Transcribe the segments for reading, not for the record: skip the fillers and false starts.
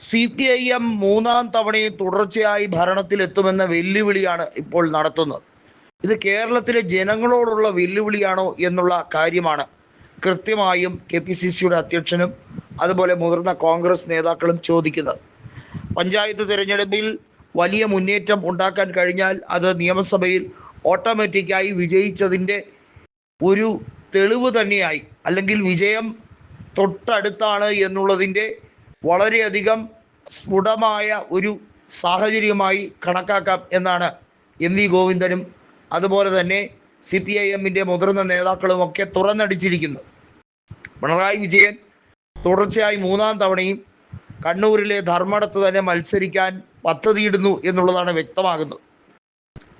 CPIM മൂന്നാം തവണയും തുടർച്ചയായി ഭരണത്തിലെത്തുമെന്ന വെല്ലുവിളിയാണ് ഇപ്പോൾ നടത്തുന്നത്. ഇത് കേരളത്തിലെ ജനങ്ങളോടുള്ള വെല്ലുവിളിയാണോ എന്നുള്ള കാര്യമാണ് കൃത്യമായും KPCCയുടെ അധ്യക്ഷനും അതുപോലെ മുതിർന്ന കോൺഗ്രസ് നേതാക്കളും ചോദിക്കുന്നത്. പഞ്ചായത്ത് തിരഞ്ഞെടുപ്പിൽ വലിയ മുന്നേറ്റം ഉണ്ടാക്കാൻ കഴിഞ്ഞാൽ അത് നിയമസഭയിൽ ഓട്ടോമാറ്റിക്കായി വിജയിച്ചതിൻ്റെ ഒരു തെളിവ് തന്നെയായി, അല്ലെങ്കിൽ വിജയം തൊട്ടടുത്താണ് എന്നുള്ളതിൻ്റെ വളരെയധികം സ്ഫുടമായ ഒരു സാഹചര്യമായി കണക്കാക്കാം എന്നാണ് MV ഗോവിന്ദനും അതുപോലെ തന്നെ CPIMൻ്റെ മുതിർന്ന നേതാക്കളുമൊക്കെ തുറന്നടിച്ചിരിക്കുന്നത്. പിണറായി വിജയൻ തുടർച്ചയായി മൂന്നാം തവണയും കണ്ണൂരിലെ ധർമ്മടത്ത് തന്നെ മത്സരിക്കാൻ പദ്ധതിയിടുന്നു എന്നുള്ളതാണ് വ്യക്തമാകുന്നത്.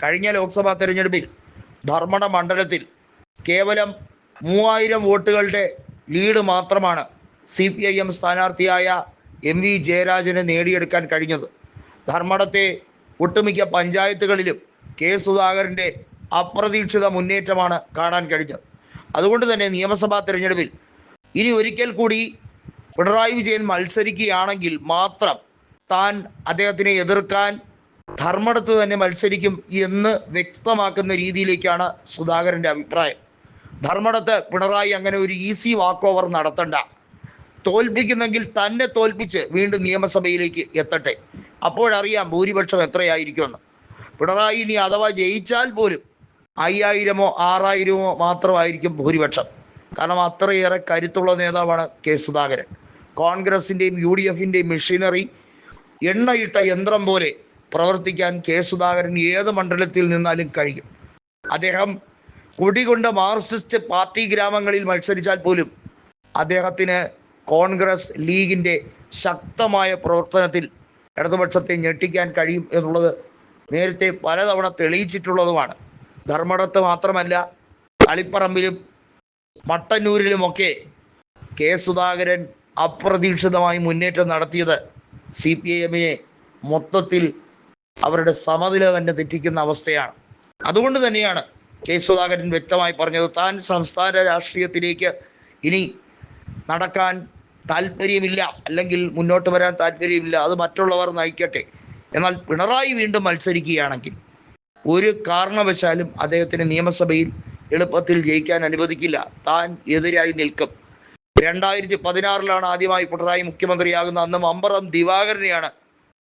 കഴിഞ്ഞ ലോക്സഭാ തെരഞ്ഞെടുപ്പിൽ ധർമ്മട മണ്ഡലത്തിൽ കേവലം 3000 വോട്ടുകളുടെ ലീഡ് മാത്രമാണ് CPIM സ്ഥാനാർത്ഥിയായ MV ജയരാജന് നേടിയെടുക്കാൻ കഴിഞ്ഞത്. ധർമ്മടത്തെ ഒട്ടുമിക്ക പഞ്ചായത്തുകളിലും K സുധാകരൻ്റെ അപ്രതീക്ഷിത മുന്നേറ്റമാണ് കാണാൻ കഴിഞ്ഞത്. അതുകൊണ്ട് തന്നെ നിയമസഭാ തെരഞ്ഞെടുപ്പിൽ ഇനി ഒരിക്കൽ കൂടി പിണറായി വിജയൻ മത്സരിക്കുകയാണെങ്കിൽ മാത്രം താൻ അദ്ദേഹത്തിനെ എതിർക്കാൻ ധർമ്മടത്ത് തന്നെ മത്സരിക്കും എന്ന് വ്യക്തമാക്കുന്ന രീതിയിലേക്കാണ് സുധാകരൻ്റെ അഭിപ്രായം. ധർമ്മടത്ത് പിണറായി അങ്ങനെ ഒരു ഈസി വാക്ക് ഓവർ നടത്തണ്ട, തോൽപ്പിക്കുന്നെങ്കിൽ തന്നെ തോൽപ്പിച്ച് വീണ്ടും നിയമസഭയിലേക്ക് എത്തട്ടെ, അപ്പോഴറിയാം ഭൂരിപക്ഷം എത്രയായിരിക്കുമെന്ന്. പിണറായി ഇനി അഥവാ ജയിച്ചാൽ പോലും 5000-ഓ 6000-ഓ മാത്രമായിരിക്കും ഭൂരിപക്ഷം. കാരണം അത്രയേറെ കരുത്തുള്ള നേതാവാണ് K സുധാകരൻ. കോൺഗ്രസിൻ്റെയും UDFൻ്റെയും മെഷീനറി എണ്ണയിട്ട യന്ത്രം പോലെ പ്രവർത്തിക്കാൻ K സുധാകരൻ ഏത് മണ്ഡലത്തിൽ നിന്നാലും കഴിയും. അദ്ദേഹം കുടികൊണ്ട മാർക്സിസ്റ്റ് പാർട്ടി ഗ്രാമങ്ങളിൽ മത്സരിച്ചാൽ പോലും അദ്ദേഹത്തിന് കോൺഗ്രസ് ലീഗിൻ്റെ ശക്തമായ പ്രവർത്തനത്തിൽ ഇടതുപക്ഷത്തെ ഞെട്ടിക്കാൻ കഴിയും എന്നുള്ളത് നേരത്തെ പലതവണ തെളിയിച്ചിട്ടുള്ളതുമാണ്. ധർമ്മടത്ത് മാത്രമല്ല, കളിപ്പറമ്പിലും മട്ടന്നൂരിലുമൊക്കെ K സുധാകരൻ അപ്രതീക്ഷിതമായി മുന്നേറ്റം നടത്തിയത് CPIMനെ മൊത്തത്തിൽ അവരുടെ സമനില തന്നെ തെറ്റിക്കുന്ന അവസ്ഥയാണ്. അതുകൊണ്ട് തന്നെയാണ് K സുധാകരൻ വ്യക്തമായി പറഞ്ഞത് താൻ സംസ്ഥാന രാഷ്ട്രീയത്തിലേക്ക് ഇനി നടക്കാൻ താല്പര്യമില്ല, അല്ലെങ്കിൽ മുന്നോട്ട് വരാൻ താല്പര്യമില്ല, അത് മറ്റുള്ളവർ നയിക്കട്ടെ. എന്നാൽ പിണറായി വീണ്ടും മത്സരിക്കുകയാണെങ്കിൽ ഒരു കാരണവശാലും അദ്ദേഹത്തിന് നിയമസഭയിൽ എളുപ്പത്തിൽ ജയിക്കാൻ അനുവദിക്കില്ല. താൻ എതിരായി നിൽക്കും. 2016 ആദ്യമായി പിണറായി മുഖ്യമന്ത്രിയാകുന്ന അന്ന് മമ്പറം ദിവാകരനെയാണ്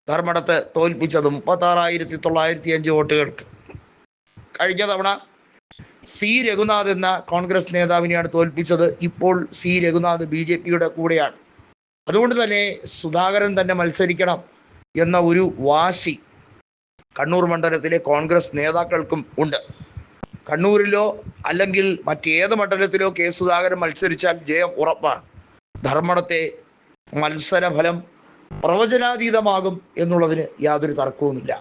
ധർമ്മടത്ത് തോൽപ്പിച്ചത് 36,905 വോട്ടുകൾക്ക്. കഴിഞ്ഞ തവണ C രഘുനാഥ് എന്ന കോൺഗ്രസ് നേതാവിനെയാണ് തോൽപ്പിച്ചത്. ഇപ്പോൾ C രഘുനാഥ് BJPയുടെ കൂടെയാണ്. അതുകൊണ്ട് തന്നെ സുധാകരൻ തന്നെ മത്സരിക്കണം എന്ന ഒരു വാശി കണ്ണൂർ മണ്ഡലത്തിലെ കോൺഗ്രസ് നേതാക്കൾക്കും ഉണ്ട്. കണ്ണൂരിലോ അല്ലെങ്കിൽ മറ്റേത് മണ്ഡലത്തിലോ K സുധാകരൻ മത്സരിച്ചാൽ ജയം ഉറപ്പാണ്. ധർമ്മടത്തെ മത്സരഫലം പ്രവചനാതീതമാകും എന്നുള്ളതിന് യാതൊരു തർക്കവുമില്ല.